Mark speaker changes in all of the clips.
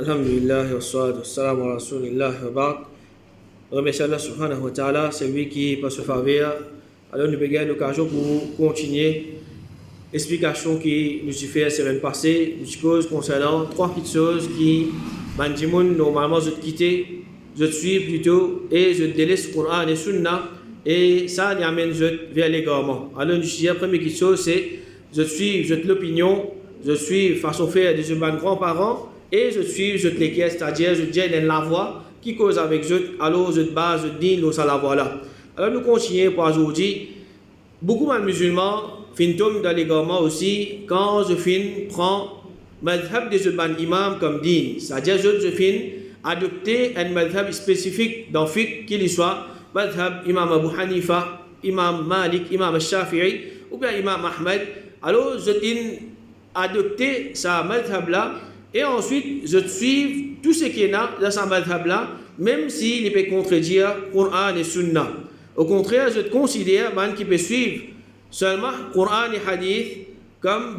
Speaker 1: Alhamdulillah wa salatu wassalamu ala rasulillah wa ba'd. Remercie Allah subhanahu wa ta'ala, c'est lui qui peut se faveur. Alors nous avons l'occasion pour continuer l'explication qui nous a fait la semaine passée. Nous suppose concernant trois petites choses qui Mandimoun normalement je quitter, je suis plutôt et je délaisse le Coran et Sunna et ça nous amène vers l'égarement. Alors nous disons la première petite chose c'est je suis l'opinion, je suis façon faire des humains grands-parents. Et je suis, je te l'équerre, c'est-à-dire, je dis, la voix qui cause avec je, alors je te base, je dis, nous, ça la voix là. Alors, nous continuons pour aujourd'hui. Beaucoup de musulmans finissent dans l'égarement aussi, quand je finis, prends madhab des imams comme din. C'est-à-dire, je finis adopter un madhab spécifique dans fiqh, qu'il soit madhab imam Abu Hanifa, imam Malik, imam Shafi'i, ou bien imam Ahmed. Alors, je finis adopter sa madhab là. Et ensuite, je suis tout ce qui est là dans sa madhab-là, même s'il peut contredire Coran et Sunna. Au contraire, je considère qui peut suivre seulement Coran et Hadith comme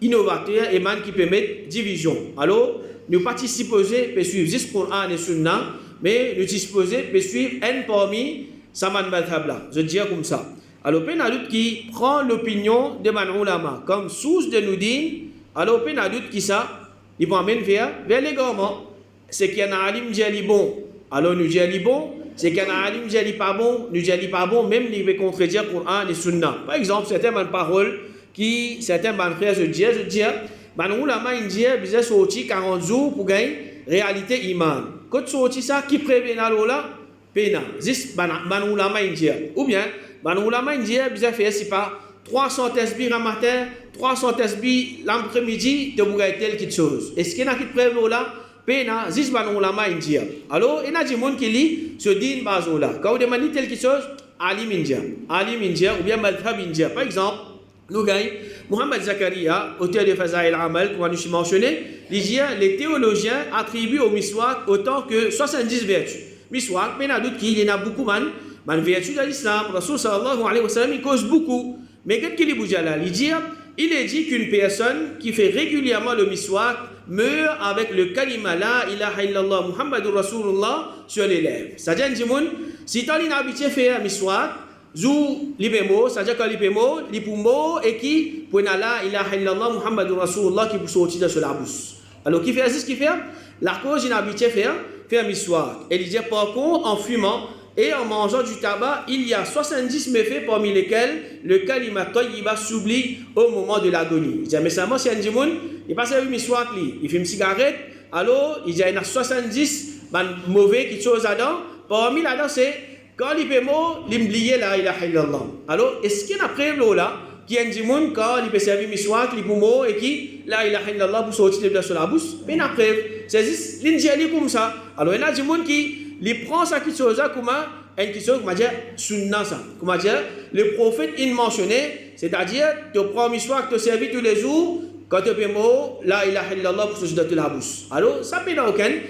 Speaker 1: innovateur et qui peut mettre division. Alors, nous ne pas supposés peut suivre juste Coran et Sunna, mais nous supposés peut suivre un parmi sa madhab-là. Je dis comme ça. Alors, il y a d'autres qui prend l'opinion de man ulama comme source de nous dire, alors il y a d'autres qui ça il va amener vers l'égarement. C'est qu'il y a un alim qui dit bon, alors nous disons bon. C'est qu'il y a un alim qui dit pas bon, nous disons pas bon, même il veut contredire Coran et Sunna. Par exemple, certaines paroles qui, certains frères je dis, ulama il dit, bizarre sorti 40 jours pour gagner réalité iman. Quand sorti ça, qui prévient là, pena. Juste ulama il dit. Ou bien, ulama il dit, bizarre faire si pas 300 tasbih le matin, 300 tasbih l'après-midi, de vous gagner telle quelque chose. Est-ce qu'il y a qui prévient là? Pena, zis ban ulama india. Alors, il y a des gens qui lisent ce din bazola. Quand vous demandez telle quelque chose, alim india, ou bien madhab india. Par exemple, nous gagnons Muhammad Zakaria, auteur de Fazail al-Amal, comme nous mentionné, il dit les théologiens attribuent au miswak autant que 70 vertus. Miswak, pena doute qu'il y en a beaucoup de vertus de l'islam. Rasul sallallahu alayhi wa sallam, il cause beaucoup. Mais qu'est-ce qu'il dit? Il est dit qu'une personne qui fait régulièrement le miswak meurt avec le kalima la ilaha illallah Muhammadur Rasulullah sur les lèvres. C'est-à-dire, si tu as habitué à faire un miswak, zou libemo, c'est-à-dire que libemo, lipumo, et qui, pour la ilaha illallah Muhammadur Rasulullah qui vous sortit sur la bouche. Alors, qui fait ce qu'il fait? La cause, il a habitué à faire un miswak. Et il dit, par contre, en fumant, et en mangeant du tabac, il y a 70 méfaits parmi lesquels le kalima tayyiba s'oublie au moment de l'agonie. Il dit, mais ça, c'est un djimoun, il passe avec miswak, il fume une cigarette, alors il y a 70 mauvais qui choses là-dedans. Parmi là-dedans, c'est quand il peut mot, il oublie la ilaha illallah. Alors, est-ce qu'il y a un prévôt là, qui est un djimoun, quand il peut servir miswak, il peut mot, et qui la ilaha illallah pour sortir de la bouche, mais il y a un prévôt. C'est juste l'indiali comme ça. Alors, il y a un djimoun qui il prend ça qui chose comme une chose comment dire sunna ça comment dire le prophète il mentionnait c'est-à-dire tu prends miswak te servir tous les jours quand tu fais mot la ilaha illallah pour sortir de la bouche. Alors ça n'a aucune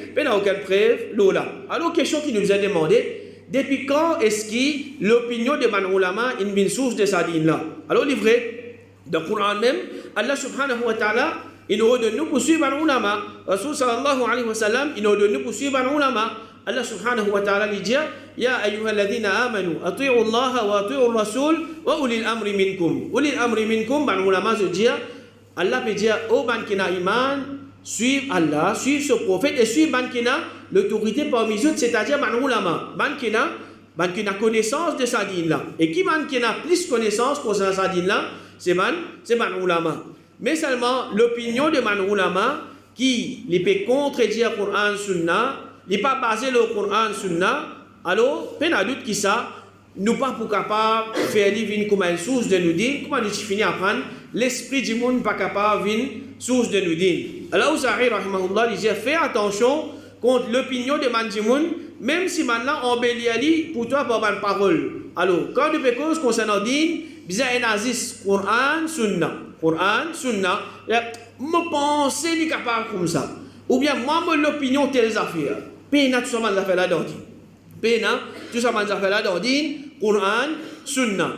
Speaker 1: preuve là. Alors question qui nous a demandé depuis quand est-ce que l'opinion de man ulama est une source de sa dîne là. Alors il est vrai dans le Coran même Allah subhanahu wa ta'ala il nous redonne nous poursuivre man ulama. Rasul sallallahu alayhi wa sallam il nous redonne nous poursuivre man ulama. Allah subhanahu wa ta'ala lui dit Ya ayyuhalladhina amanu ati'u Allah wa ati'u Rasul wa ulil amri minkum. Ulil amri minkum, ban ulama se dit Allah peut dire au ban qui n'a iman, suivre Allah, suivre ce prophète et suivre ban qui n'a l'autorité parmi eux, c'est-à-dire ban ulama, ban qui n'a connaissance de sa dîne là. Et qui ban qui n'a plus connaissance concernant sa dîne là, c'est ban ulama. Mais seulement l'opinion de ban ulama qui les peut contredire Coran Sunna. Il n'est pas basé le Coran Sunna, alors, peine à doute qui ça, nous pas pour capable de faire venir comme une source de nous dire, comment nous finissons à prendre, l'esprit du monde pas capable de venir source de nous dire. Alors, Zahir rahimahullah, il dit, fais attention contre l'opinion de Mandimoun, même si maintenant on béliali pour toi par une parole. Alors, quand nous faisons concernant din, bizarre un nazis, Coran Sunna, me penser qu'il est capable comme ça. Ou bien, moi, l'opinion telles affaires. Pena tout ça m'a fait là-dedans. Quran, Sunna.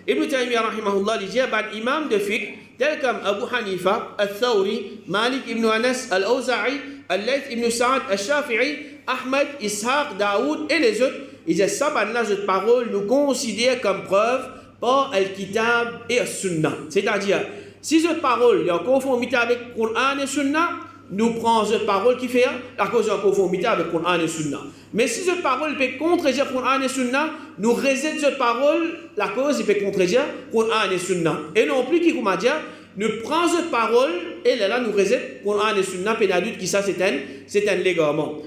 Speaker 1: Ibn Taymiyyah rahimahullah dit, imam de fiqh tels comme Abu Hanifa, Al-Thawri, Malik ibn Anas, Al-Awza'i, Al-Layth ibn Sa'ad, Al-Shafi'i, Ahmed, Ishaq, Daoud et les autres, ils disent ça, cette parole, nous considère comme preuve par Al-Kitab et Al-Sunnah. C'est-à-dire, si cette parole est en conformité avec le Coran et Sunnah, nous prenons cette parole qui fait la cause en conformité avec le Coran et Sunnah. Mais si cette parole peut contredire le Coran et Sunnah, nous rejetons cette parole, la cause peut contredire le Coran et Sunnah. Et non plus, qui comment dire, nous prenons cette parole et là, nous rejetons le Coran et Sunnah, et nous doute que ça, c'est un légalement.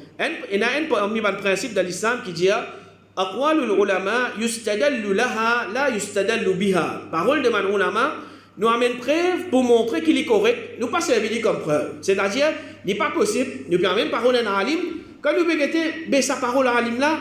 Speaker 1: Il y a un principe de l'islam qui dit Aqwalul ulama yustadallu laha la yustadallu biha. Parole de man ulama nous amène preuve pour montrer qu'il est correct, nous pas servir comme preuve. C'est-à-dire, il n'est pas possible, nous prenons même parole d'un alim, quand nous regardons sa parole à alim là,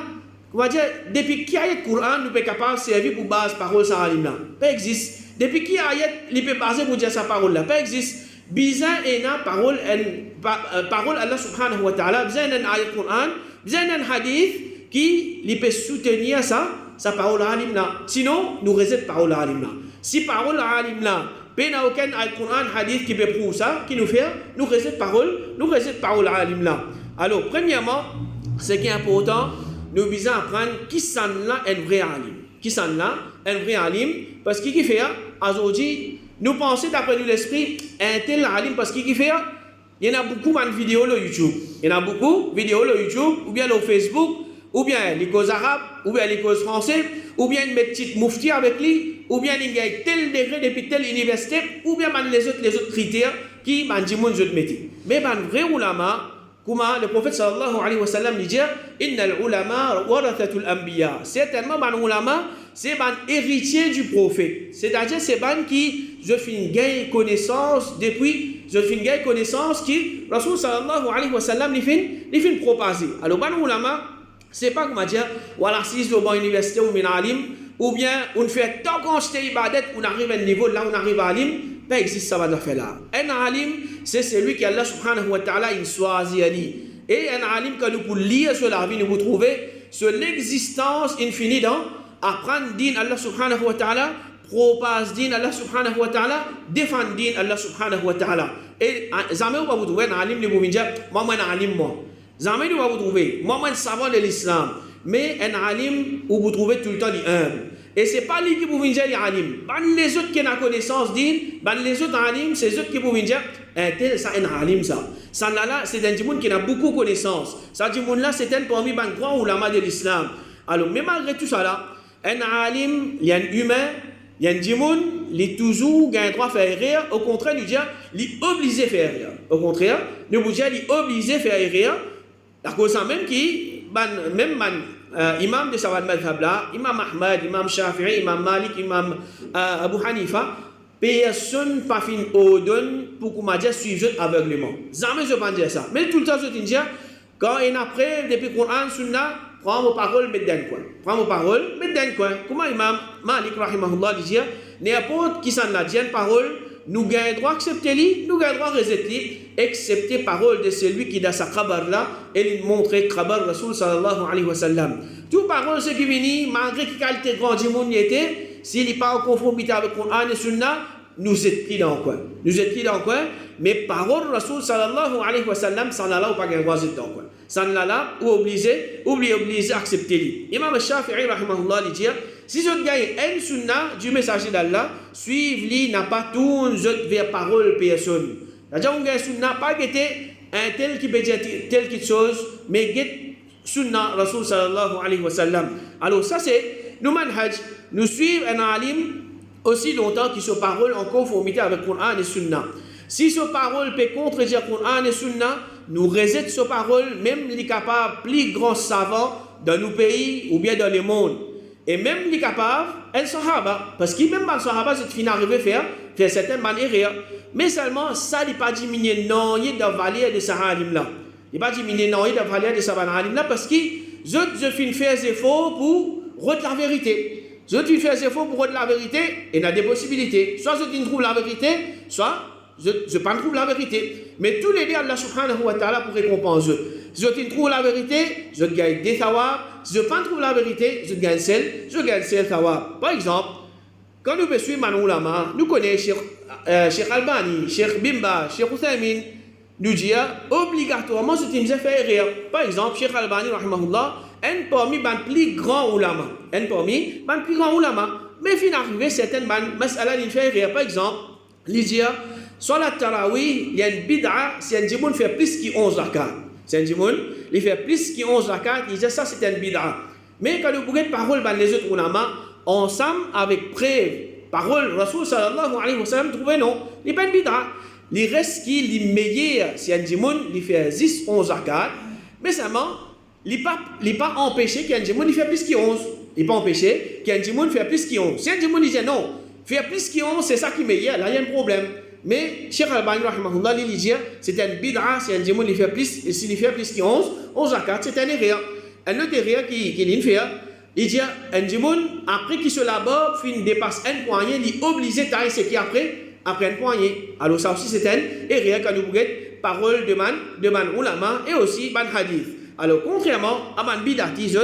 Speaker 1: on va dire, depuis qui ayat Coran, nous sommes capables de servir pour base parole sa alim là. Pas existe. Depuis qui ayat, il peut baser pour dire sa parole là. Pas existe. Bizarre et na parole Allah subhanahu wa ta'ala, bizarre un ayat Coran, bizarre un hadith qui peut soutenir sa parole à alim là. Sinon, nous rejetons parole à alim là. Si parole à alim là, il n'y a aucun Coran, hadith qui peut prouver ça, qui nous fait, nous rejetons parole à alim là. Alors, premièrement, ce qui est important, nous visons à apprendre qui s'en là un vrai alim. Qui s'en là un vrai alim, parce qu'il fait, aujourd'hui, nous pensons d'après nous l'esprit, un tel alim, parce qu'il fait, il y en a beaucoup de vidéos sur YouTube. Il y en a beaucoup de vidéos sur YouTube, ou bien sur Facebook, ou bien les causes arabes, ou bien les causes françaises, ou bien une petite moufti avec lui, ou bien il y a tel degré depuis telle université, ou bien les autres critères qui m'ont dit mon jeu de métier. Mais le vrai ulama, comme le prophète sallallahu alayhi wa sallam dit, inna al-ulama warathatul anbiya. Certainement, les ulama, c'est les héritiers du prophète. C'est-à-dire, c'est les qui, je finis gagner connaissance depuis, je finis gagner connaissance qui, Rasul sallallahu alayhi wa sallam, les fin propager. Alors, les ulama, c'est pas comme dire, voilà, si je vais à l'université ou à alim, ou bien on fait tant qu'on se ibadet, on arrive à un niveau, là on arrive à alim, pas existe ça va faire là. Un alim, c'est celui qui Allah subhanahu wa ta'ala il choisit à lire. Et un alim que nous pouvons lire sur la vie, nous pouvons trouver sur l'existence infinie dans apprendre din Allah subhanahu wa ta'ala, propage din Allah subhanahu wa ta'ala, défendre din Allah subhanahu wa ta'ala. Et jamais on va vous trouver un alim, vous pouvez dire, moi un alim moi. Jamais vous vous trouver, moi un savant de l'islam, mais un alim où vous trouvez tout le temps humble. Et ce n'est pas lui qui vous vient dire alim. Les autres qui ont la connaissance disent, les autres alim, c'est eux qui vous viennent dire, ça un alim ça. Ça là, c'est un monde qui a beaucoup de connaissances. Ça dit là, c'est un parmi les grands ulama de l'islam. Alors, mais malgré tout ça là, un alim, il y a un humain, il y a un djimoun, il est toujours un droit à faire rire. Au contraire, nous disons, il est obligé de faire rire. Au contraire, nous disons, il est obligé de faire rire. La cause même qui, même imam de Sawad Madhab là, imam Ahmad, imam Shafi'i, imam Malik, imam Abu Hanifa, personne pas fin au don pour qu'on m'a dit suivre aveuglement. Jamais je ne pas dire ça. Mais tout le temps, je te dis, quand il après, depuis Coran, Sunna, prends vos paroles, mettez dans le coin. Prends vos paroles, mettez dans le coin. Comment imam Malik, rahimahullah, dit, n'importe qui s'en a dit une parole, nous gagnons droit accepter lui, nous gagnons droit rejeter lui, excepté parole de celui qui dans sa khabar là, et montrer khabar Rasul sallallahu alayhi wa sallam. Tout parole ce qui vient, malgré que qualité grande du monde était, s'il n'est pas en conformité avec le Coran et Sunna, nous êtes pris dans le coin. Nous êtes pris dans le coin, mais parole Rasul sallallahu alayhi wa sallam, ça n'a là ou pas gagné droit dans le coin. Ça n'a là ou obligé accepter lui. Imam Shafi'i rahimahullah dit, si je gagne un sunna du messager d'Allah, suivre-lui n'a pas tout vers parole personne. C'est-à-dire on gagne sunna pas été un tel qui peut dire telle quelque chose, mais get sunna Rasul sallallahu alayhi wa sallam. Alors ça c'est nous manhaj, nous suivons un alim aussi longtemps que ce parole en conformité avec Coran et Sunna. Si ce parole peut contredire Coran et Sunna, nous rejetons ce parole, même les capables, plus grands savants dans nos pays ou bien dans le monde. Et même les capables, un sahaba, parce que même les sahaba, c'est fin arrivé à faire certaines manières. Mais seulement, ça n'est pas diminué non, il y a de la valeur de sa alim là. Il n'est pas diminué non, il y a de la valeur de sa alim là, parce que je fais faire des efforts pour retenir la vérité. Je fais des efforts pour retenir la vérité, et il y a des possibilités. Soit je trouve la vérité, soit je ne trouve pas la vérité. Mais tous les deux, Allah subhanahu wa ta'ala pour récompenser. Si je trouve la vérité, je gagne des thawab. Si je ne trouve la vérité, je gagne celle thawab. Par exemple, quand nous suivons les ulama, nous connaissons Cheikh Albani, Cheikh Bimba, Cheikh Uthaymin, nous disons obligatoirement ce qui nous fait rire. Par exemple, Cheikh Albani, rahimahullah, un parmi les plus grands ulama. Un parmi les plus grands ulama. Mais finalement, certaines mas'ala nous fait rire. Par exemple, il dit Salat Tarawih, il y a une bid'a, si un djimoun fait plus que 11 rakat. Si un djimoun, il fait plus que 11 rakat, il dit ça c'est une bid'a. Mais quand nous prenons parole les autres ulama, ensemble avec preuve, parole, Rasul sallallahu alayhi wa sallam, trouvez non, il n'est pas une bid'a. Il reste qui est meilleur si un djimoun, il fait 10, 11 rakat, mais seulement, il n'est pas empêché qu'un djimoun fait plus que 11. Il n'est pas empêché qu'un djimoun fait plus que 11. Si un djimoun dit non, faire plus que 11, c'est ça qui est meilleur, là il y a un problème. Mais Cheikh Albani rahimahullah, il dit c'est un bid'a si un djimoun il fait plus, et s'il fait plus que 11 zakat, c'est un erreur. Un autre erreur qui fait, il dit un djimoun, après qu'il se labore, il dépasse un poignet, il est obligé de tailler ce qui après un poignet. Alors ça aussi c'est un erreur quand nous regardons parole de man ulama et aussi man hadith. Alors contrairement à man bid'ati,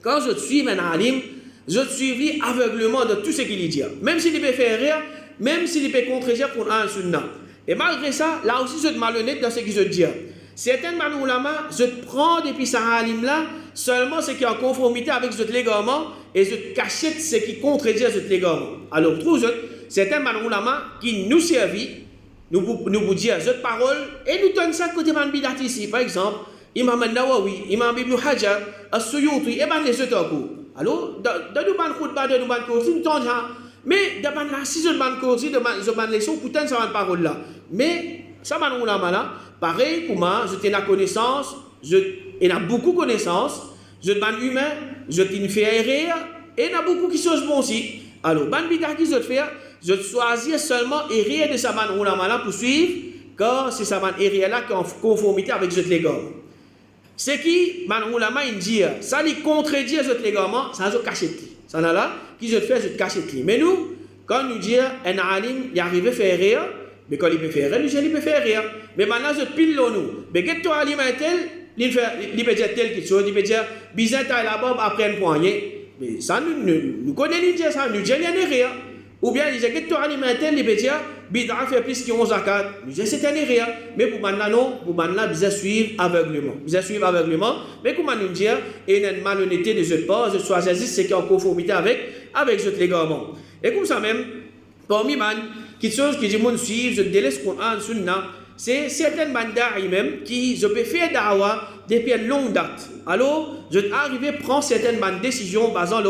Speaker 1: quand je suis un alim, je suis aveuglement de tout ce qu'il dit. Même s'il peut faire rire, même s'il peut contredire le Coran et Sunna. Et malgré ça, là aussi, je suis malhonnête dans ce que je dis. Certains ulama, je prends depuis ce alim-là seulement ce qui est en conformité avec ce légalement et je cachette ce qui contredit ce légalement. Alors, trouve certains ulama qui nous servent, nous vous disent cette parole et nous donnent ça côté man bidat ici. Par exemple, Imam al-Nawawi, Imam Ibn Hajar, As-Suyuti, et ben les autres. Alors, dans nous ban khutbah, dans nous ban kursi, nous tendons. Mais dans la si je ban kursi, de ban leçon, pourtant ça va une parole là. Mais ça ban ulama là, pareil pour moi, je la connaissance, il y a beaucoup de connaissances, je ban humain, je t'ai fait rire, et il y a beaucoup qui sont bons aussi. Alors, ban bidah qui je fais, je choisis seulement rire de ça ban ulama là pour suivre, car c'est ça ban rire là qui est en conformité avec ce légalement. C'est qui, man ulama, il dit, ça lui contredit ce légalement, ça se cache. Ça n'a là, qui je fais, je cache. Mais nous, quand nous disons, un alim, il arrive à faire rire, mais quand il peut faire rire, il peut faire rire. Mais maintenant, je pile nous. Mais quand tu alim un tel, il peut dire telle chose, il peut dire, bizarre, tu as la barbe après un poignet. Mais ça, nous connaissons ça, nous disons, il y a rire. Ou bien, il dit, quand tu alim un tel, il peut dire, bid'a fait plus que 11 zakat. Nous disons, c'est un rire. Mais pour maintenant, non, pour maintenant, vous suivre aveuglement. Vous suivre aveuglement. Mais comment nous dire, il y a une malhonnêteté de ce pas, je choisis ce qui est en conformité avec ce légalement. Et comme ça même, parmi les choses que je me suivre, je délaisse Coran, Sunna, c'est certaines mandas même qui, je peux faire dawa depuis une longue date. Alors, je arrive à prendre certaines décisions basant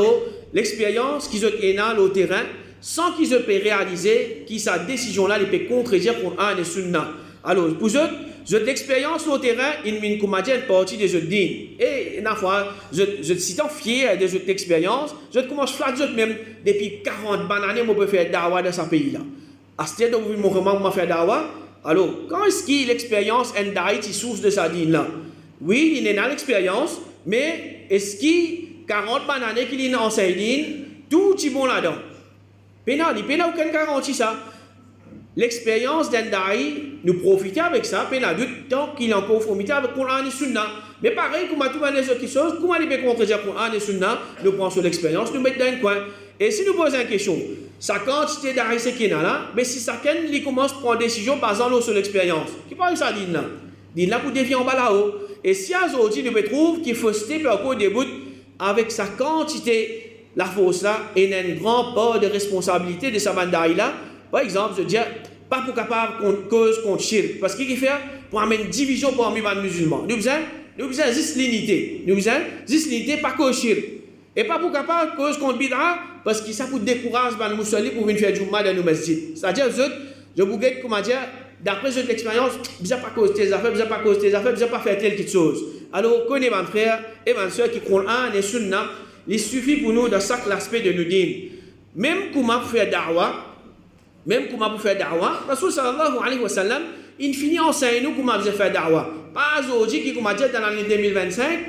Speaker 1: l'expérience qu'ils ont au terrain, sans qu'ils puissent réaliser que sa décision-là peut contredire le Coran et Sunna. Alors, pour eux, j'ai de l'expérience au terrain, il m'a dit une partie de ce din. Et une fois, je suis fier de cette expérience, je commence à faire même depuis 40 années, je peux faire dawa dans ce pays-là. À ce stade où je me faire dawa, alors, quand est-ce que l'expérience en daïti source de sa din-là? Oui, il y a l'expérience, mais est-ce que 40 années qu'il y a en sa din, tout est bon là-dedans? Il n'y a aucune garantie ça. L'expérience d'un daï, nous profitons avec ça, tant qu'il est en conformité avec le Coran et Sunna. Mais pareil, comme tout les autres choses, comment il peut contredire le Coran et Sunna, nous prenons sur l'expérience, nous mettons dans un coin. Et si nous posons une question, sa quantité daï c'est qu'il y a là, mais si chacun commence à prendre une décision basant sur l'expérience, qui parle de ça, dit là? Dit là pour défier en bas là-haut. Et si aujourd'hui nous trouvons qu'il faut se taper encore des bouts avec sa quantité, la force là, et il y a une grande part de responsabilité de sa mandaï là. Par exemple, je dis, pas pour capable cause contre shirk. Parce qu'il fait pour amener une division parmi les musulmans. Nous besoin juste l'unité. Nous besoin juste l'unité, pas cause shirk. Et pas pour capable cause contre bid'a, parce que ça pour décourager les musulmans pour venir faire Jumma dans nos masjids. C'est-à-dire, je vous dis, comment dire, d'après cette expérience, vous n'avez pas cause tes affaires, vous n'avez pas cause tes affaires, vous n'avez pas fait telle chose. Alors, connaissez mes frères et mes soeurs qui croient en et sunna, il suffit pour nous de chaque aspect de nos dînes. Même comment faire da'wa, Rasul sallallahu alayhi wa sallam, il finit en enseignant nous comment faire da'wa. Pas aujourd'hui qui comment dire dans l'année 2025,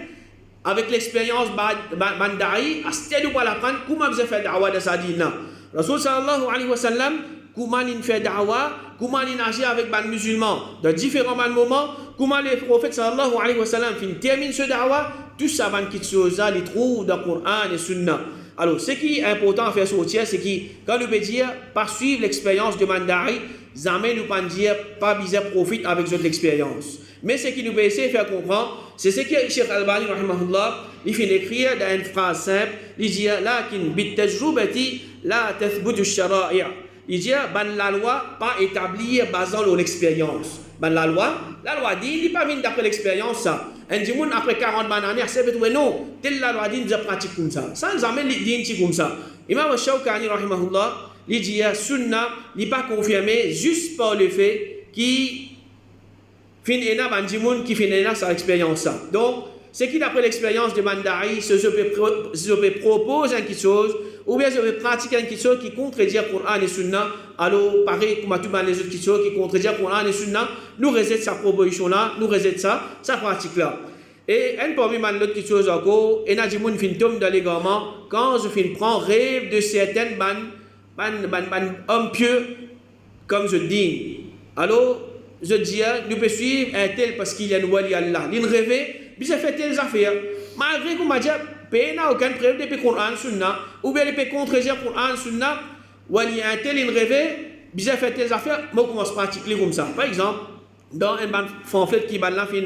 Speaker 1: avec l'expérience bandaï, à ce stade où on va apprendre comment faire da'wa dans sa dîne. Rasul sallallahu alayhi wa sallam, comment il fait da'wa, comment il agit avec les musulmans dans différents moments, comment le prophète sallallahu alayhi wa sallam termine ce da'wa, tout ça, les choses, les trouve dans le Coran et Sunna. Alors, ce qui est important à faire sortir, c'est que quand nous peut dire, pas suivre l'expérience de Mandari, jamais nous pas dire, pas bizarre profite avec cette expérience. Mais ce qui nous peut essayer de faire comprendre, c'est ce que Cheikh Albani, rahimahullah, il fait écrire dans une phrase simple, il dit, lakin bit tajrubati la tathbutu shara'i'. Il dit, la loi pas établie basant sur l'expérience. La loi dit, il n'est pas venu d'après l'expérience, ça. Un dit, après 40 années, c'est peut-être non, telle la loi dit, nous pratique comme ça. Ça, nous amène dit comme ça. Imam Shawkani, rahimahullah, il dit, sunna n'est pas confirmé juste par le fait qu'il fin ena bandimoun qui fin ena sa expérience. Donc, ce qui d'après l'expérience de Mandari, je peux proposer quelque chose, ou bien je vais pratiquer quelque chose qui contredit le Coran et Sunna. Alors, pareil, comme tout les autres choses qui contredisent le Coran et Sunna, nous rejetons sa proposition-là, nous rejetons sa pratique-là. Et un parmi l'autre chose encore, et n'a dit mon fin tombe dans l'égarement, quand je fin prends rêve de certaines hommes pieux, comme je dis. Alors, je dis, nous pouvons suivre un tel parce qu'il y a une wali Allah. Il rêve, puis j'ai fait telles affaires. Malgré qu'on m'a dit, il n'a aucune preuve depuis le Coran Sunna, ou bien il peut contredire le Coran Sunna, wali un tel, il rêve, puis j'ai fait telles affaires, moi, je commence à pratiquer comme ça. Par exemple, dans un pamphlet qui m'a fait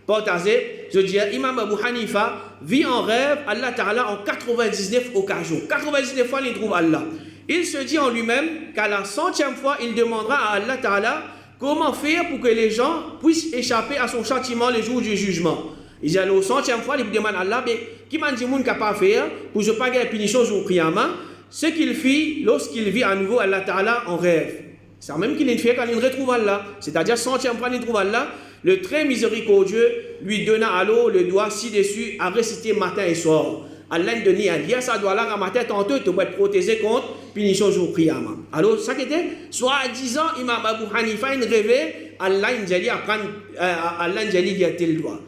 Speaker 1: partager, je dis, Imam Abu Hanifa vit en rêve Allah Ta'ala en 99 occasions. 99 fois, il trouve Allah. Il se dit en lui-même qu'à la 100e fois, il demandera à Allah Ta'ala comment faire pour que les gens puissent échapper à son châtiment le jour du jugement. Il dit, au 100e fois, il demande à Allah, mais qui m'a dit qu'il n'est pas faire pour ne pas gagner punition au Qiyamah, ce qu'il fit lorsqu'il vit à nouveau Allah Ta'ala en rêve. C'est même qu'il fait quand il retrouve Allah. C'est-à-dire, 100e fois, il trouve Allah. Le très miséricordieux lui donna alors le doigt ci-dessus à réciter matin et soir. Allah lui donnait un lien, ça doit là à matin, tantôt, tu dois être protégé contre punition jour Qiyamah. Alors, ça qui était, soi-disant, Imam Abu Hanifa, il rêvait, Allah lui apprendre, Allah lui a tel doigt.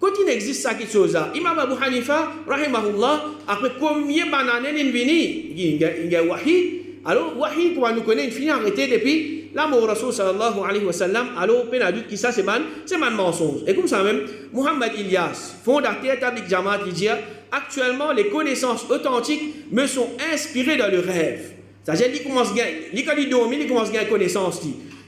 Speaker 1: Quand il existe ça, quelque chose là, Imam Abu Hanifa, rahimahullah, après combien d'années il venu, il y a wahi. Alors, wahi, comme nous connaissons, il finit arrêté depuis la mort Rasul sallallahu alayhi wa sallam. Alors, peine adulte qui ça, c'est un mensonge. Et comme ça même, Muhammad Ilyas, fondateur Tabligh Jamaat, il dit, actuellement, les connaissances authentiques me sont inspirées dans le rêve. C'est-à-dire, il commence à gagner, quand il dormit, il commence à gagner connaissance.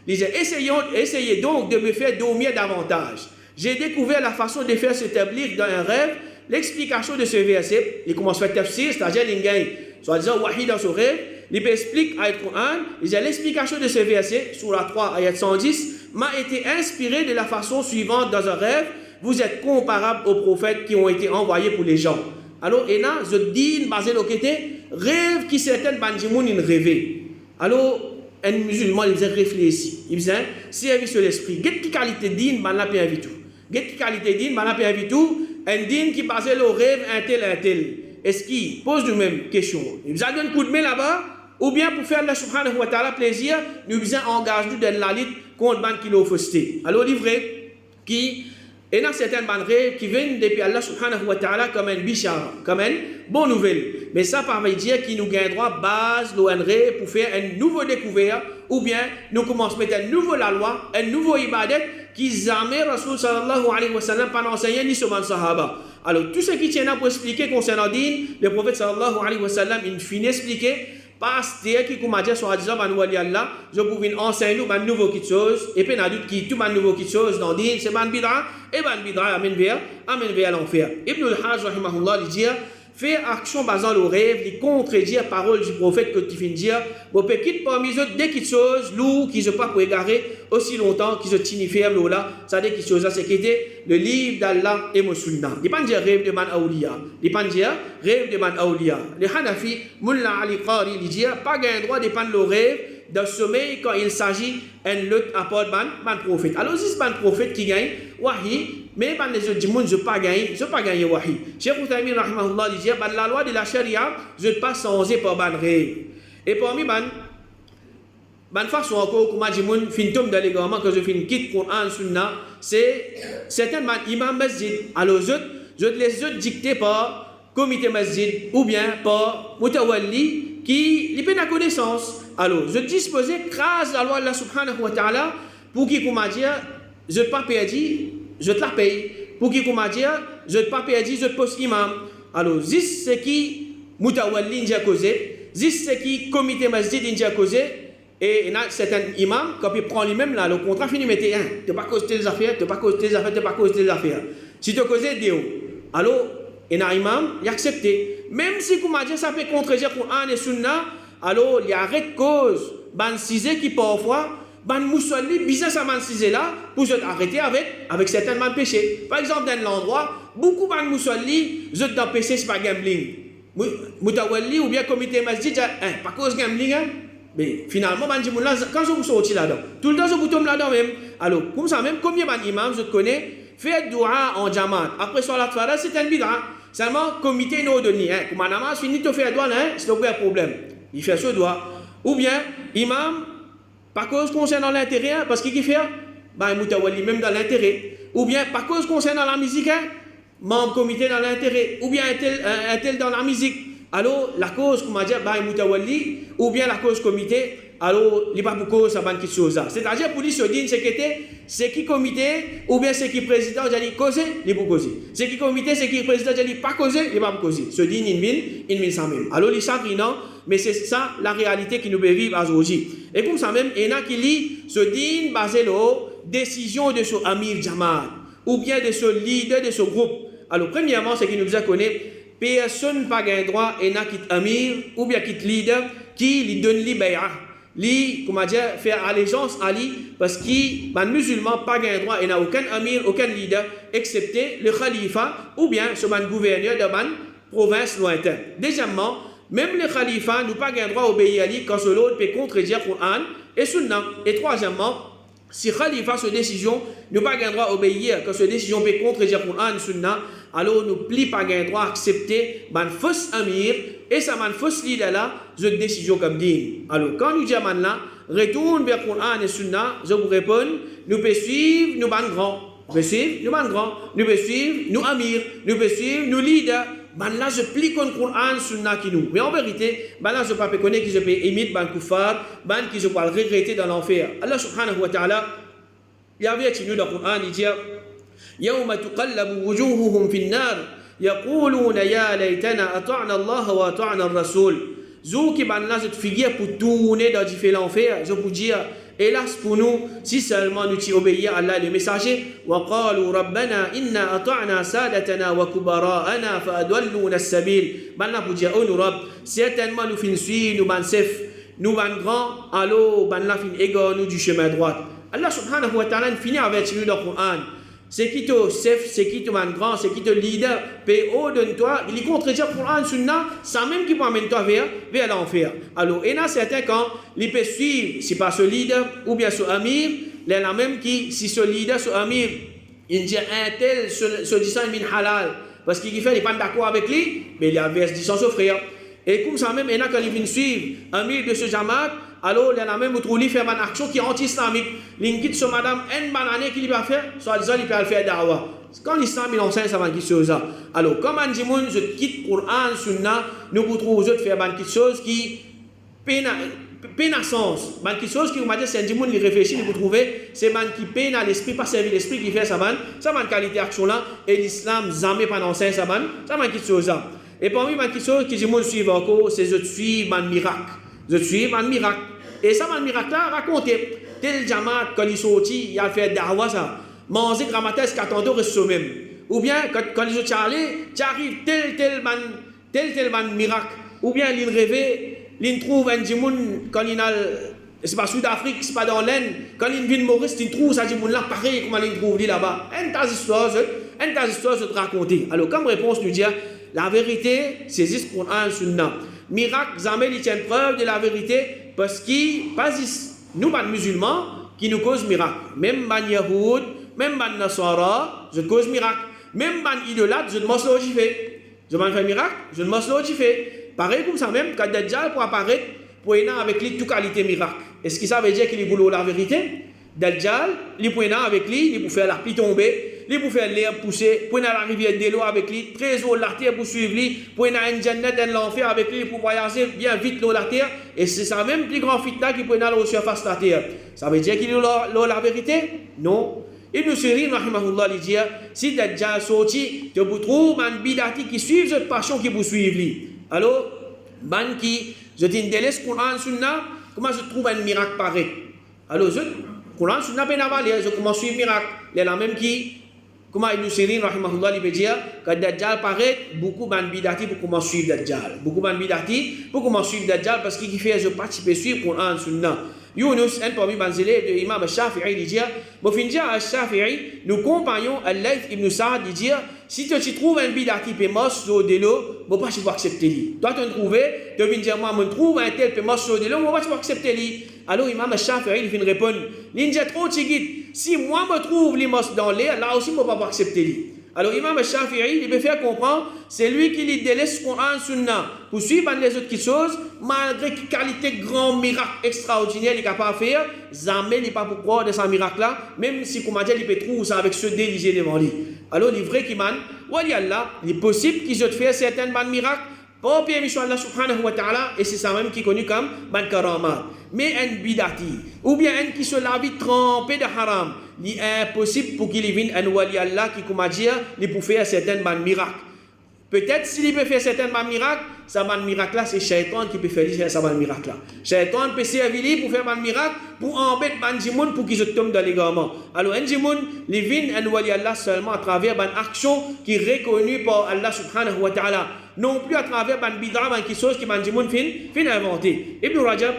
Speaker 1: Il dit, essayez donc de me faire dormir davantage. J'ai découvert la façon de faire s'établir dans un rêve l'explication de ce verset. Il commence à faire tafsir, c'est-à-dire, il gagne, soit-disant, wahi dans ce rêve. Il explique à Coran, l'explication de ce verset, Surah 3, ayat 110, m'a été inspiré de la façon suivante dans un rêve. Vous êtes comparables aux prophètes qui ont été envoyés pour les gens. Alors, et là, je dis, basé sur le côté, rêve qui certaines bandimoun ils rêvaient. Alors, un musulman, il faisait réfléchir. Il faisait service sur l'esprit. Quelle qualité de din, man la paix invite tout. Quelle qualité de din, man la paix invite tout. Un din qui basé sur le rêve, un tel. Est-ce qu'il pose nous même question? Il vous a donné un coup de main là-bas, ou bien pour faire Allah subhanahu wa ta'ala plaisir, nous faisons engagé nous dans la lutte contre les qui l'ont fausté. Alors, il est vrai qu'il y a certaines rêves qui viennent depuis Allah subhanahu wa ta'ala comme un bishara, comme une bonne nouvelle. Mais ça, par dire qu'il nous gagne droit base, rêve pour faire une nouvelle découverte, ou bien nous commençons à mettre un nouveau la loi, un nouveau ibadet qui jamais Rasul sallallahu alayhi wa sallam pas enseigné ni sur les sahaba. Alors, tout ce qui tient à pour expliquer concernant din, le prophète sallallahu alayhi wa sallam, il finit expliquer, parce que qui m'a dit soit-disant, Allah, je pouvais enseigner nous une nouvelle chose, et puis, il y a d'autres qui tout une nouvelle chose dans din, c'est une bid'a, et une bid'a amène vers l'enfer. Ibn al-Hajj, rahimahullah, il dit, faire action basant le rêve, il contredit la parole du prophète que tu finis de dire, vous pouvez quitter parmi eux dès qu'il chose, lourd, qui ne pas pour égarer aussi longtemps, qui se tient ferme là, ça dit qu'il chose, c'est quitter le livre d'Allah et mon sunna. Il ne pas dire rêve de man awliya, il ne pas dire rêve de man awliya. Le Hanafi, Mullah Ali Qari, il dit, pas gain droit de prendre le rêve de sommeil quand il s'agit d'une lutte à part man prophète. Alors, si c'est man prophète qui gagne, wahi, mais les autres gens, je ne pas gagner wahi. Cheikh Uthaymeen rahimahullah dit, la loi de la charia, je ne pas changer par ban rêve. Et parmi ban façon encore, comme je dis, fin tombe dans les gouvernements que je fin quitte Coran Sunna, c'est certains imam masjid. Alors, je les autres dictés par comité masjid ou bien par mutawalli qui lui la connaissance. Alors, je disposais grâce à la loi de Allah subhanahu wa ta'ala pour qu'il comment dire, je ne pas perdu, je te la paye. Pour qu'il comment dire, je ne pas perdu, je te pose imam. Alors, c'est qui mutawalli inja causé, juste ce qui comité masjid inja causé, et il y a certains imams qui prennent lui-même là, le contrat fini, mais tu n'as pas causé tes affaires, tu n'as pas causé tes affaires, tu n'as pas causé tes affaires. Si tu as causé Dieu, alors, il y a un imam, il a accepté. Même si, comme dit, ça peut contredire le Coran et Sunna, alors il y a arrêt cause, ban cisé qui parfois, ban moussolli, business à ban cisé là, pour se arrêter avec certains péchés. Par exemple, dans l'endroit, beaucoup ban moussolli, je dois péché, c'est pas gambling. Moutawalli ou bien comité masjid, pas cause gambling, hein. Mais finalement, ban là, quand je vous sortis là-dedans, tout le temps je vous tombe là-dedans même. Alors, comme ça même, combien ban imam, je te connais, fait dua en jamaat. Après salat farad, c'est un bid'a. Seulement, comité nous donne. Comme un namaz fini de faire dua, c'est un problème. Il fait ce doigt. Ou bien, imam, par cause concernant l'intérêt, parce qu'il fait, il moutawali même dans l'intérêt. Ou bien, par cause concernant la musique, membre comité dans l'intérêt. Ou bien, un tel dans la musique. Alors, la cause, comme on dit, il moutawali, ou bien la cause comité, alors, il n'y a pas beaucoup de choses. C'est-à-dire, pour lui, c'est qui comité, ou bien c'est qui président, il dit causer, il peut causer. C'est qui comité, c'est qui président, il dit pas causer, il va pas causer. Se dit, il mine ça même. Alors, il s'agit non, mais c'est ça la réalité qui nous peut vivre aujourd'hui. Et comme ça même, il y en a qui lit, se dit, basé sur décision de ce Amir Jamaat, ou bien de ce leader de ce groupe. Alors, premièrement, c'est qu'il nous a connu, personne n'a pas le droit, il y en a qui est Amir, ou bien qui est leader, qui lui donne l'ibaya. Li, comment dire, faire allégeance à lui, parce que les musulmans n'ont pas le droit, il n'y a aucun amir, aucun leader, excepté le khalifa, ou bien ce gouverneur de la province lointaine. Deuxièmement, même le khalifa n'a pas le droit d'obéir à lui quand l'autre peut contredire le Coran et Sunna. Et troisièmement, si le khalifa, sa décision, n'a pas le droit d'obéir quand sa décision peut contredire le Coran et Sunna, alors nous ne pas le droit d'accepter un faux amir et ça man fausse leader là, une décision comme dit. Alors quand nous disons là, retourne vers le Coran et Sunna, je vous réponds, nous pouvons suivre nous ban grands, nous pouvons suivre nous ban grands, nous pouvons suivre nous amir, nous pouvons suivre nous leaders. Ben là je plie contre le Coran Sunna qui nous. Mais en vérité, ben là je ne peux pas connaître qui je peux imiter ben kuffar, ben qui je peux regretter dans l'enfer. Allah subhanahu wa ta'ala, il y avait nous dans le Coran, il dit يوم تقلب وجوههم في النار يقولون يا ليتنا أطعنا الله وأطعنا الرسول. Zou qui ban là cette figure pour tourner dans différents enfers, je vous dire hélas pour nous si seulement nous obéissons à Allah le messager. وقالوا ربنا إنا أطعنا سادتنا وكبراءنا فأضلونا السبيل. Ban là pour dire oh nous Rab, certainement nous fin suivre nous ban chef, nous ban grand, alors ban là fin égare nous du chemin droit. Allah subhanahu wa ta'ala finit avec nous dans le Coran. C'est qui te chef, c'est qui te man grand, c'est qui te leader, PO de toi, il contredit le Coran, Sunna, ça même qui peut amener toi vers l'enfer. Alors, il y en a certains quand il peut suivre, si pas ce leader ou bien ce amir, il y en a même qui, si ce leader, ce amir, il dit un tel, ce disant il min halal, parce qu'il fait, il n'est pas d'accord avec lui, mais il a verse disant son frère. Et comme ça même, il y en a quand il vient suivre amir de ce jamaat, alors il y en a même où il fait une action qui est anti-islamique. Il quitte ce madame, une banane qu'il va faire, soit disant il peut le faire da'wa. Quand l'islam il enseigne ça va quelque chose. Alors comme on dit je quitte Coran, Sunna, nous vous trouvons autres faire quelque chose qui peine à sens. Quelque chose qui m'a dit c'est un monde qui réfléchit, vous trouvez, c'est man qui peine à l'esprit, pas servir l'esprit qui fait ça man qualité action là et l'islam jamais pas enseigne ça man quelque chose. Et parmi quelque chose qui dit moi suivre encore, c'est je suis man miracle. Je suis man miracle. Et ça, le miracle là, raconté. Tel jamaat, quand il sortit, il a fait da'wa ça. Manger grammates qu'attendait au resto même. Ou bien, quand ils sont allés, tu arrives tel miracle. Ou bien, il rêve, il trouve un djimoun, quand il a, c'est pas Sud-Afrique, c'est pas dans l'Inde, quand il vient de Maurice, il trouve ça djimoun là, pareil, comme il trouve là-bas. Un tas d'histoires, je te raconter. Alors, comme réponse, nous dire, la vérité, c'est juste Coran Sunna. Miracle, jamais il tient preuve de la vérité. Parce que, pas nous, les musulmans, qui nous causent miracle. Même les Yahoud, même les Nasara, je cause miracle. Même les idolâtres, je ne m'en sais fait. Je m'en fais miracle, je ne m'en sais fait. Pareil comme ça même, quand Dajjal pour apparaître, pour y avec lui toute qualité miracle. Est-ce que ça veut dire qu'il est boulot la vérité? Dajjal, il peut avec lui, il peut faire la pluie tomber. Il peut faire l'air pousser, pour aller à la rivière de l'eau avec lui, trésor la terre pour suivre lui, pour aller à un jannat dans l'enfer avec lui, pour voyager bien vite l'eau la terre. Et c'est ça même plus grand fitna qui peut aller au surface de la terre. Ça veut dire qu'il est la vérité? Non. Ibn Sirin, rahimahullah, il dit, si Dajjal sorti, tu vous trouves un bidati qui suit cette passion qui vous suit lui. Alors, ban qui, je t'intéresse Coran Sunna, comment je trouve un miracle pareil? Alors, Coran Sunna ben avalé, je commence à suivre miracle. Les la même qui, comment Ibn Sirin, rahimahullah, il veut dire que Dajjal paraît, beaucoup de bidati pour commencer à suivre Dajjal. Beaucoup de bidati pour commencer à suivre Dajjal parce qu'il fait, je participe à suivre Coran Sunna. Yunus, un parmi les de l'imam al-Shafi'i, il dit, al-Shafi'i, nous compagnons al-Layth ibn Sa'd, il dit, si tu trouves un bidati qui est mort sur de l'eau, je ne vais pas accepter lui. Toi, tu trouves, tu viens dire, moi, je trouve un tel qui est mort sur de l'eau, je ne vais pas accepter lui. Alors, l'imam al-Shafi'i, il vient répondre, il dit trop tigit, si moi je trouve les mosses dans l'air, là aussi, je ne vais pas accepter lui. Alors, Imam al-Shafi'i, il veut faire comprendre, c'est lui qui lui délaisse Coran Sunna pour suivre les autres choses, malgré la qualité grand miracle extraordinaire qu'il est capable de faire, jamais il n'est pas pour croire de ce miracle-là, même si, comme on dit, il peut trouver ça avec ce déligé devant lui. Alors, il est vrai qu'il man, il est possible qu'il se fasse certains miracles, pas permission Allah subhanahu wa ta'ala, et c'est ça même qui est connu comme ban karamat. Mais un bidati, ou bien un qui se l'a vie trempé de haram, il est impossible pour qu'il vienne un wali Allah qui, comme dire, il peut faire certains miracles. Peut-être s'il peut faire certains miracles, ça miracle là, c'est Shaitan qui peut faire ça miracle là. Shaitan peut servir pour faire un miracle, pour embêter un djimoun pour qu'il se tombe dans l'égarement. Alors un djimoun, il vient un wali Allah seulement à travers une action qui est reconnue par Allah subhanahu wa ta'ala. Non plus à travers une bid'a, une chose qui un djimoun fin inventer. Ibn Rajab,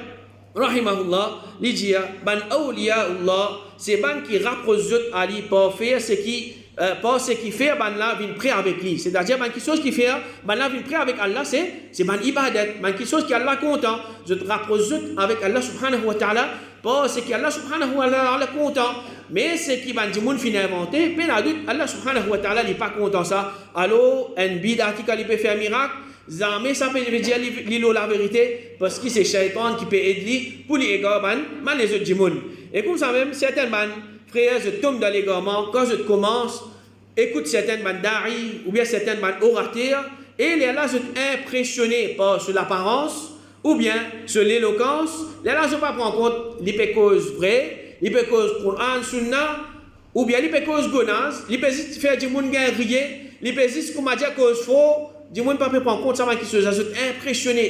Speaker 1: rahimahullah, il dit, ban awliya Allah, c'est ban qui rapproche Ali pour faire ce qui fait, ban là vient prêt avec lui. C'est-à-dire, ban qui chose qui fait, ban là vient prêt avec Allah, c'est ban ibadat, ban qui chose qui Allah content. Je te rapproche avec Allah subhanahu wa ta'ala, parce que Allah subhanahu wa ta'ala content. Mais ce qui ban djimoun fin inventé, ben Allah subhanahu wa ta'ala n'est pas content ça. Alors, un bid'a qui peut faire un miracle, jamais ça peut dire l'îlot la vérité, parce que c'est Shaitan qui peut aider pour les égarements, mais les autres djimoun. Et comme ça même, certains frères, je tombe dans l'égarement, quand je commence, écoute certains da'i, ou bien certains orateurs, et les là, je suis impressionné par sur l'apparence, ou bien sur l'éloquence, les là, je ne vais pas prendre en compte les causes vraies, les causes Coran, Sunna, ou bien les causes gonaz, les causes faire du monde rire, les causes, comme on dit, cause faux, du monde pas prendre en compte ça, qui se impressionné,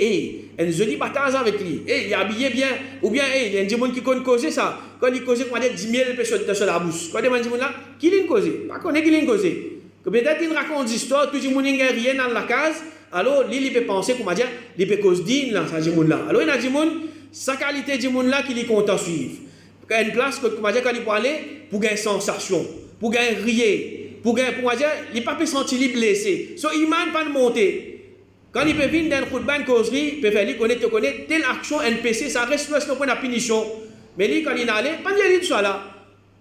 Speaker 1: et je dis bataille avec lui, et il est habillé bien, ou bien il y a des gens qui connaissent causer ça, quand il cause, on va dire 10 000 personnes dans la bouche, quand il y a des gens là, qui l'ont causé, pas connaît qui l'ont causé, que peut-être il raconte des histoires, tout le monde n'a rien dans la case, alors il peut penser, comment dire, il peut cause digne là, ça dit là, alors il y a des gens, sa qualité du monde là qui est content suivre, une place, comment dire, quand il peut aller, pour gagner sensation, pour gagner rire, pour dire, il ne peut pas se sentir blessé. So, il ne peut pas monter. Quand il peut venir dans une khutbah, une causerie, il peut faire, il connaît, telle action, NPC, ça reste le point de punition. Mais lui, quand il est allé, pas de dire soit là.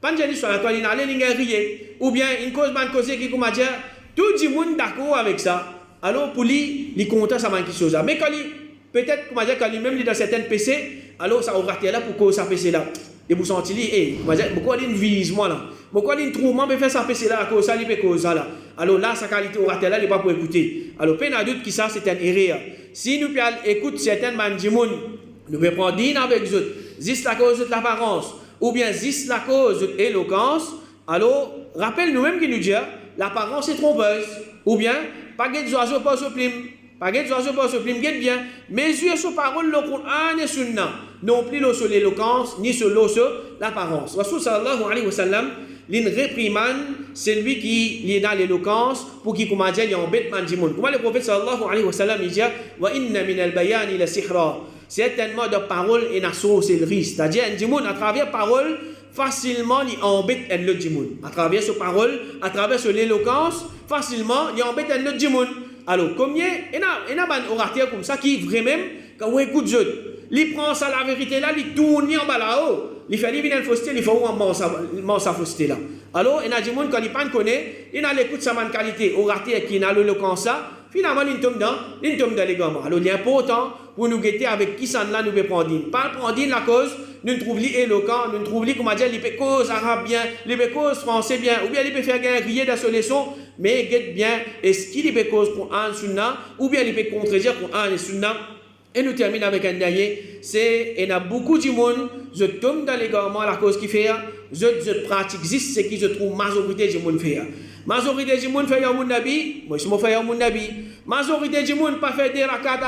Speaker 1: Pas de dire soit là. Quand il est allé, il a rié. Ou bien, une cause, une cause qui, comment dire, tout le monde d'accord avec ça. Alors, pour lui, il est content, ça manque quelque chose. Mais quand il, peut-être, comment dire, quand lui-même, il est dans certaines PC, alors ça aura été là pour cause ça PC là. Et vous sentez, comment dire, pourquoi il vise moi là? Pourquoi il trouve, moi, je faire ça PC là, à cause ça, il peut cause ça là. Alors là, sa qualité aura été là, il n'est pas pour écouter. Alors, peine à doute que ça, c'est un erreur. Si nous écoutons certains mandjimoun, nous pouvons prendre dîner avec eux, zis la cause de l'apparence, ou bien zis la cause de l'éloquence, alors, rappelle nous-mêmes qui nous dit, l'apparence est trompeuse, ou bien, pas de oiseaux pas se plime. Pas de oiseaux pas se plime, bien. Mesurez sur parole, le Coran et Sunna. Non plus sur l'éloquence, ni sur l'apparence. Rasul sallallahu alayhi wa sallam, l'in réprimande celui qui est dans l'éloquence pour qu'il commence à embêter mandjimoun. Comment le prophète sallallahu alayhi wa sallam il dit wa inna min al-bayani la sihra. Certainement de parole et na sorcellerie, c'est-à-dire un djimoun à travers parole facilement il embête un autre djimoun. À travers ce parole, à travers l'éloquence, facilement il embête un autre djimoun. Alors combien il y a un orateur comme ça qui vraiment quand on écoute Dieu, il prend ça la vérité là, il tourne en bas là-haut. Il fait venir une fausseté, il faut en sa fausseté là. Alors, il y a des gens qui ne connaissent, il a l'écoute sa qualité, orateur qui n'a l'éloquence ça, finalement, il tombe dans les gamins. Alors, il est important pour nous guetter avec qui ça là nous peut prendre. Pas prendre la cause, nous trouvons éloquent, nous trouvons comment dire, il peut cause arabe bien, il peut cause français bien, ou bien il peut faire griller dans son leçon, mais guette bien, est-ce qu'il peut cause pour un sunna, ou bien il peut contredire pour un sunna. Et nous terminons avec un dernier, c'est, il y a beaucoup de monde, je tombe dans l'égarement à la cause qui fait, je pratique juste ce qui je trouve majorité du monde fait. Majorité du monde fait mon nabi, moi je me fais mon nabi. Majorité du monde pas fait des rakats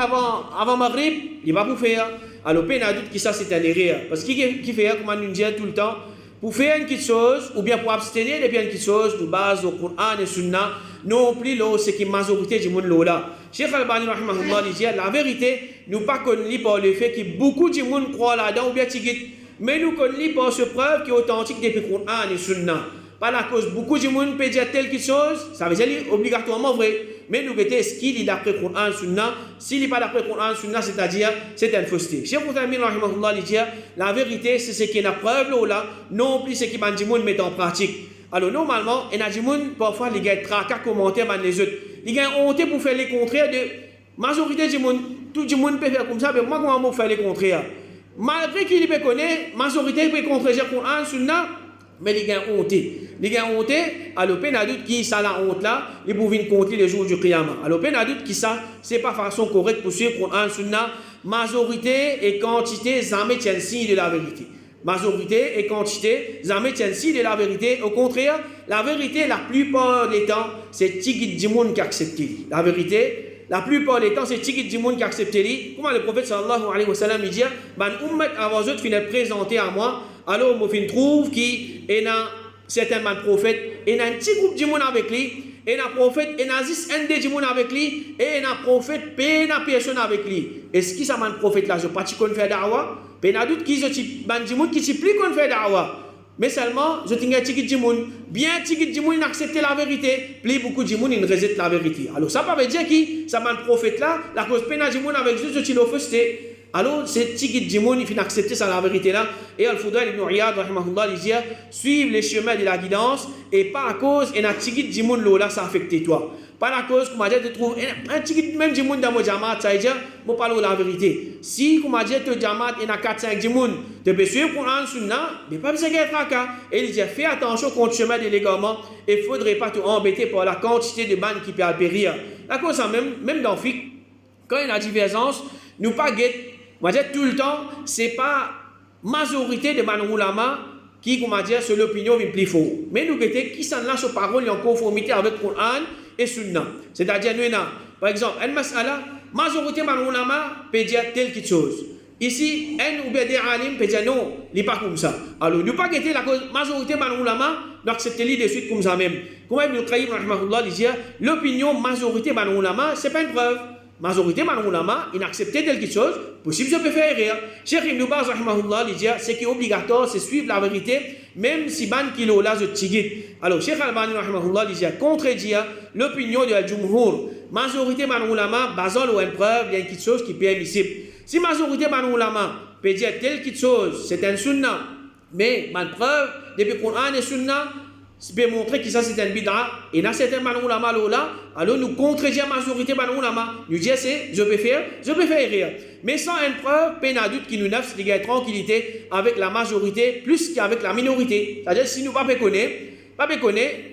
Speaker 1: avant Maghrib, il va pour faire. Alors peine à doute que ça c'est un erreur parce que qui fait comme on dit tout le temps pour faire une petite chose ou bien pour abstenir de bien une petite chose de base au Coran et Sunna non plus là c'est qui majorité du monde là. Cheikh Al-Albani rahimahullah dit la vérité nous pas connu par le fait que beaucoup de monde croient là-dedans ou bien tigit mais nous connaissons par ce preuve qui est authentique depuis le Coran et Sunna. Par la cause beaucoup de monde peut dire telle chose, ça veut dire obligatoirement vrai. Mais nous mettons ce qu'il est d'après le Coran et Sunna. S'il n'est pas d'après le Coran et Sunna, c'est-à-dire c'est une fausseté. Cheikh Al-Albani rahimahullah dit la vérité c'est ce qui est la preuve là, non plus ce qui va du monde mettre en pratique. Alors normalement, il y a du monde parfois les gars tracas commentaires les autres. Les gars ont honte pour faire les contraires de majorité du monde. Tout le monde peut faire comme ça, mais moi comment faire les contraires? Malgré qu'il peut connaître, majorité peut contredire le Coran, Sunna, mais les gars ont honte. Les gars ont honte, alors peine à doute qui ça la honte là, ils peuvent venir compter les jours du Qiyamah. Alors peine à doute qui ça, c'est pas façon correcte pour suivre le Coran, Sunna, majorité et quantité, jamais tiennent signe de la vérité. Majorité et quantité, jamais tiennent signe de la vérité. Au contraire, la vérité, la plupart des temps, c'est Tigit Dimoun qui accepte. La vérité, la plupart des temps, c'est Tigit Dimoun qui accepte. Comment le prophète sallallahu alayhi wa sallam dit, ban ummat avant eux finit présenté à moi, alors moi fin trouve qui est un certain prophète, et un petit groupe de monde avec lui, et un prophète, et un juste un des monde avec lui, et un prophète, et une personne avec lui. Est-ce que ça man prophète là, je pas qu'on fait da'wa? Mais il y a d'autres qui sont plus qu'on fait da'wa. Mais seulement, je tiens tigit du monde. Bien tigit du monde accepter la vérité. Plus beaucoup de monde rejette la vérité. Alors ça veut dire que ça man prophète là, la cause pénal du monde avec eux, je t'ai offusté. Alors c'est tigit du monde il faut accepter ça la vérité là. Et Al-Fudayl ibn Iyad rahimahullah dit suivre les chemins de la guidance et pas à cause et na tigit du monde là ça affecte toi. Pas la cause qu'on m'a dit de trouver un tigit même du monde dans mon jamaat ça veut dire moi parle la vérité. Si qu'on m'a dit de jamaat et na 4-5 du monde de suivre Coran Sunna, mais pas besoin d'être tracas. Et il dit fais attention contre le chemin de l'égarement et faudrait pas te embêter par la quantité de bandes qui peut périr. La cause même dans FIC quand il y a divergence, nous pas guette. On va dire tout le temps, c'est pas majorité de Manoulama qui, comment dire, c'est l'opinion plus faux. Mais nous guettons qui s'en lâche aux paroles en conformité avec le Coran et Sunna. C'est-à-dire, nous, par exemple, une mas'ala, majorité Manoulama peut dire telle chose. Ici, un ou bien des alim peut dire non, il n'est pas comme ça. Alors, nous pas guetter la cause, majorité Manoulama, nous acceptons de suite comme ça même. Comme Ibn Qayyim, dit, l'opinion majorité Manoulama, ce n'est pas une preuve. Majorité Manoulama, il accepte quelque chose, possible je peux faire rire. Cheikh Ibn Baz rahimahullah dit ce qui est obligatoire c'est suivre la vérité même si ban kilo là je tigit. Alors Cheikh Al-Albani rahimahullah dit contredire l'opinion de Al-Jumhur. Majorité Manoulama basant ou une preuve, il y a quelque chose qui est permissible. Si majorité Manoulama peut dire telle chose, c'est un sunna, mais ma preuve depuis le Coran et sunna peut montrer que ça c'est un bid'a et dans certains manoulama là alors nous contredire la majorité manoulama nous disons c'est je peux faire rire mais sans une preuve peine à doute qui nous neuf c'est tranquillité avec la majorité plus qu'avec la minorité c'est-à-dire si nous pas connaître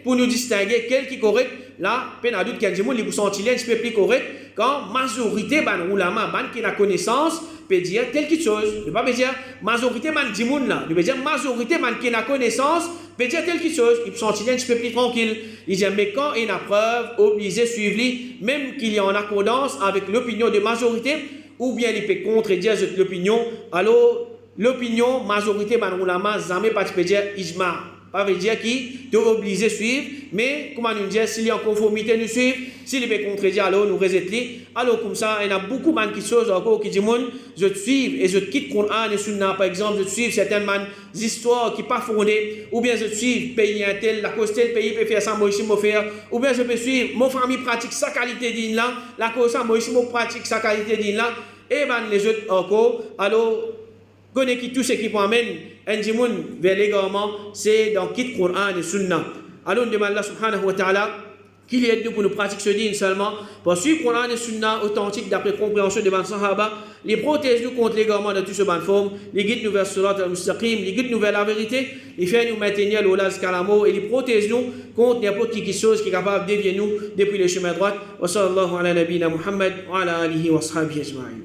Speaker 1: pour nous distinguer quel qui est correct là peine à doute qu'il y a des gens qui sont un petit peu plus correct quand majorité manoulama qui a la connaissance peut dire telle chose. Ne pas dire majorité man dimoun là. Ne pas dire majorité man qui a connaissance peut dire telle chose. Il peut sentir un petit peu plus tranquille. Il dit mais quand il a preuve, obligé de suivre lui, même qu'il y a en accordance avec l'opinion de majorité, ou bien il peut contredire l'opinion. Alors l'opinion majorité man ulama jamais pas peut dire ijma. Pas veut dire qu'il est obligé de suivre, mais comment nous dire s'il est en conformité nous suivre, s'il est contredire alors nous rejetons. Alors comme ça, il y a beaucoup de choses encore qui disent je te suis et je quitte Coran et Sunna par exemple, je te suis certaines histoires qui ne sont pas fondées, ou bien je te suis pays un tel, la cause tel pays peut faire ça, moi ici, moi faire, ou bien je peux suivre, mon famille pratique sa qualité d'île là, la cause ça, moi ici, moi pratique sa qualité d'île là, et les autres encore, alors, connaît qui tout ce qui amène un djimoun vers l'égarement, c'est dans quitte Coran et Sunna. Alors, on demande Allah subhanahu wa ta'ala qu'il aide nous pour nous pratiquer ce dîne seulement, pour suivre Coran et Sunna authentique d'après compréhension de Ban Sahaba, les protège nous contre l'égarement de toute ce bonne forme, les guide nous vers Surat al-Mustaqim, les guide nous vers la vérité, les fait nous maintenir l'olaz kalamo et les protège nous contre n'importe qui chose qui est capable de dévier nous depuis le chemin droit. Wa sallallahu ala nabina Muhammad wa ala alihi wa sahbihi ajma'in.